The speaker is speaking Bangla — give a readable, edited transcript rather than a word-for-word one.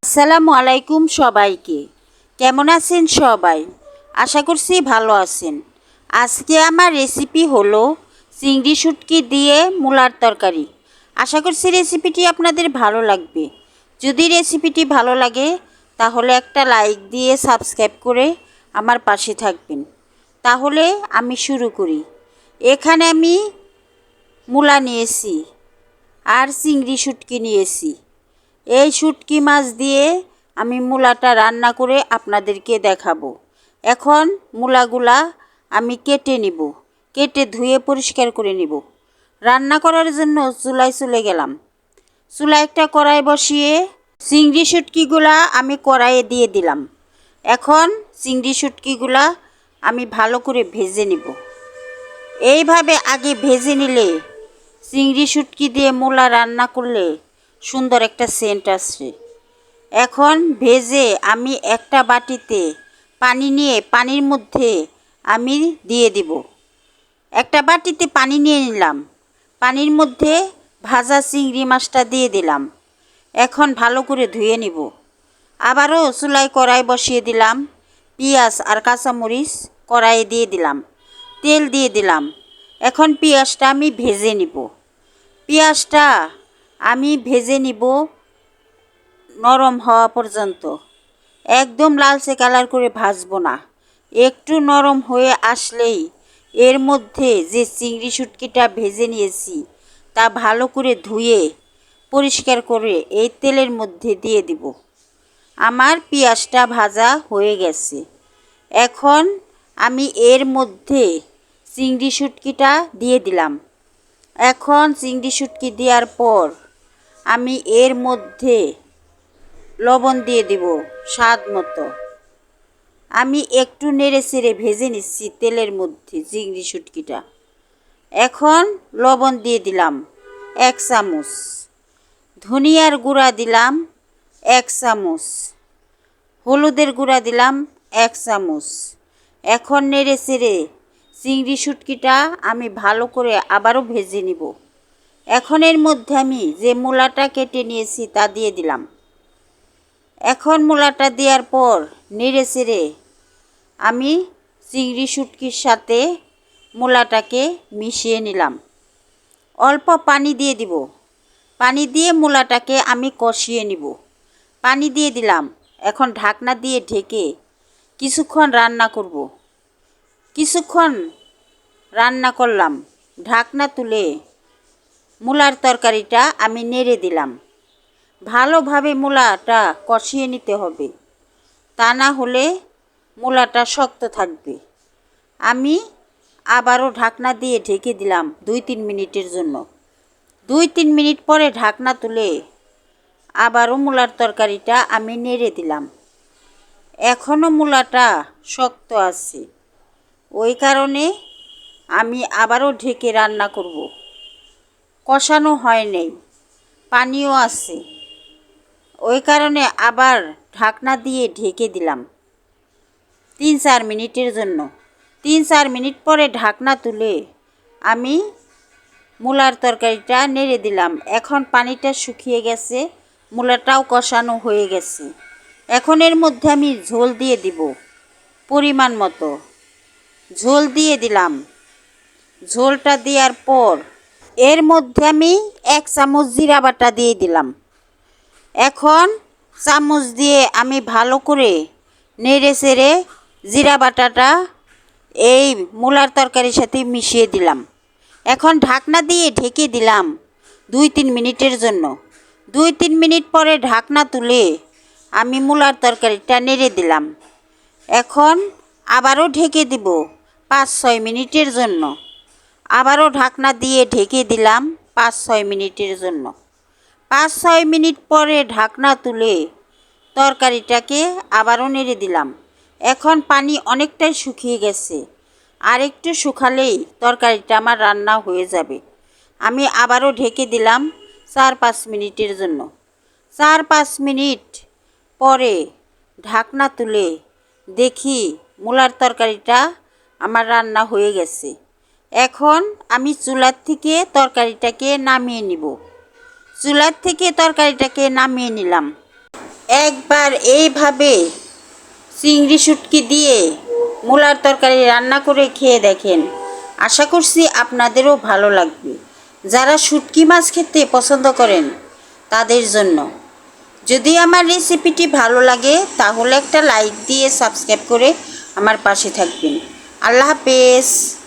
আসসালামু আলাইকুম সবাইকে। কেমন আছেন সবাই? আশা করছি ভালো আছেন। আজকে আমার রেসিপি হলো চিংড়ি শুটকি দিয়ে মুলার তরকারি। আশা করছি রেসিপিটি আপনাদের ভালো লাগবে। যদি রেসিপিটি ভালো লাগে তাহলে একটা লাইক দিয়ে সাবস্ক্রাইব করে আমার পাশে থাকবেন। তাহলে আমি শুরু করি। এখানে আমি মূলা নিয়েছি আর চিংড়ি শুটকি নিয়েছি। এই শুটকি মাছ দিয়ে আমি মূলাটা রান্না করে আপনাদেরকে দেখাবো। এখন মূলাগুলা আমি কেটে নিব, কেটে ধুয়ে পরিষ্কার করে নিব। রান্না করার জন্য চুলায় চলে গেলাম। চুলায় একটা কড়াই বসিয়ে চিংড়ি শুটকিগুলা আমি কড়াইয়ে দিয়ে দিলাম। এখন চিংড়ি শুটকিগুলা আমি ভালো করে ভেজে নিব। এইভাবে আগে ভেজে নিলে চিংড়ি শুটকি দিয়ে মূলা রান্না করলে সুন্দর একটা সেন্ট আসে। এখন ভেজে আমি একটা বাটিতে পানি নিয়ে পানির মধ্যে আমি দিয়ে দিব। একটা বাটিতে পানি নিয়ে নিলাম, পানির মধ্যে ভাজা চিংড়ি মাছটা দিয়ে দিলাম। এখন ভালো করে ধুয়ে নিব। আবারও চুলায় কড়াই বসিয়ে দিলাম, পেঁয়াজ আর কাঁচামরিচ কড়াইয়ে দিয়ে দিলাম, তেল দিয়ে দিলাম। এখন পেঁয়াজটা আমি ভেজে নিব। পেঁয়াজটা আমি ভেজে নিব নরম হওয়া পর্যন্ত। একদম লালচে কালার করে ভাজবো না। একটু নরম হয়ে আসলেই এর মধ্যে যে চিংড়ি শুটকিটা ভেজে নিয়েছি তা ভালো করে ধুয়ে পরিষ্কার করে এই তেলের মধ্যে দিয়ে দিব। আমার পেঁয়াজটা ভাজা হয়ে গেছে। এখন আমি এর মধ্যে চিংড়ি শুটকিটা দিয়ে দিলাম। এখন চিংড়ি শুটকি দেওয়ার পর আমি এর মধ্যে লবণ দিয়ে দিব স্বাদ মতো। আমি একটু নেড়ে চেড়ে ভেজে নিচ্ছি তেলের মধ্যে চিংড়ি শুটকিটা। এখন লবণ দিয়ে দিলাম 1 চামচ, ধনিয়ার গুঁড়া দিলাম 1 চামচ, হলুদের গুঁড়া দিলাম 1 চামচ। এখন নেড়ে চেড়ে চিংড়ি শুটকিটা আমি ভালো করে আবারও ভেজে নিব। এখন এর মধ্যে আমি যে মূলাটা কেটে নিয়েছি তা দিয়ে দিলাম। এখন মূলাটা দেওয়ার পর নেড়ে চেড়ে আমি চিংড়ি শুটকির সাথে মূলাটাকে মিশিয়ে নিলাম। অল্প পানি দিয়ে দিব। পানি দিয়ে মূলাটাকে আমি কষিয়ে নিব। পানি দিয়ে দিলাম। এখন ঢাকনা দিয়ে ঢেকে কিছুক্ষণ রান্না করব। কিছুক্ষণ রান্না করলাম। ঢাকনা তুলে মূলার তরকারিটা আমি নেড়ে দিলাম। ভালোভাবে মূলাটা কষিয়ে নিতে হবে, তা না হলে মূলাটা শক্ত থাকবে। আমি আবারও ঢাকনা দিয়ে ঢেকে দিলাম 2-3 মিনিটের জন্য। 2-3 মিনিট পরে ঢাকনা তুলে আবারও মূলার তরকারিটা আমি নেড়ে দিলাম। এখনও মূলাটা শক্ত আছে, ওই কারণে আমি আবারও ঢেকে রান্না করব। কষানো হয় নাই, পানিও আছে, ওই কারণে আবার ঢাকনা দিয়ে ঢেকে দিলাম 3-4 মিনিটের জন্য। 3-4 মিনিট পরে ঢাকনা তুলে আমি মূলার তরকারিটা নেড়ে দিলাম। এখন পানিটা শুকিয়ে গেছে, মূলাটাও কষানো হয়ে গেছে। এখন এর মধ্যে আমি ঝোল দিয়ে দিব, পরিমাণ মতো ঝোল দিয়ে দিলাম। ঝোলটা দেওয়ার পর এর মধ্যে আমি 1 চামচ জিরা বাটা দিয়ে দিলাম। এখন চামচ দিয়ে আমি ভালো করে নেড়ে চেড়ে জিরা বাটাটা এই মূলার তরকারির সাথে মিশিয়ে দিলাম। এখন ঢাকনা দিয়ে ঢেকে দিলাম 2-3 মিনিটের জন্য। 2-3 মিনিট পরে ঢাকনা তুলে আমি মূলার তরকারিটা নেড়ে দিলাম। এখন আবারও ঢেকে দিব 5-6 মিনিটের জন্য। আবারও ঢাকনা দিয়ে ঢেকে দিলাম 5-6 মিনিটের জন্য। 5-6 মিনিট পরে ঢাকনা তুলে তরকারিটাকে আবারও নেড়ে দিলাম। এখন পানি অনেকটাই শুকিয়ে গেছে, আর একটু শুকালেই তরকারিটা আমার রান্না হয়ে যাবে। আমি আবারও ঢেকে দিলাম 4-5 মিনিটের জন্য। 4-5 মিনিট পরে ঢাকনা তুলে দেখি মূলার তরকারিটা আমার রান্না হয়ে গেছে। এখন আমি চুলার থেকে তরকারিটাকে নামিয়ে নিব। চুলার থেকে তরকারিটাকে নামিয়ে নিলাম। একবার এইভাবে চিংড়ি শুটকি দিয়ে মূলার তরকারি রান্না করে খেয়ে দেখেন। আশা করছি আপনাদেরও ভালো লাগবে। যারা শুটকি মাছ খেতে পছন্দ করেন তাদের জন্য। যদি আমার রেসিপিটি ভালো লাগে তাহলে একটা লাইক দিয়ে সাবস্ক্রাইব করে আমার পাশে থাকবেন। আল্লাহ হাফেজ।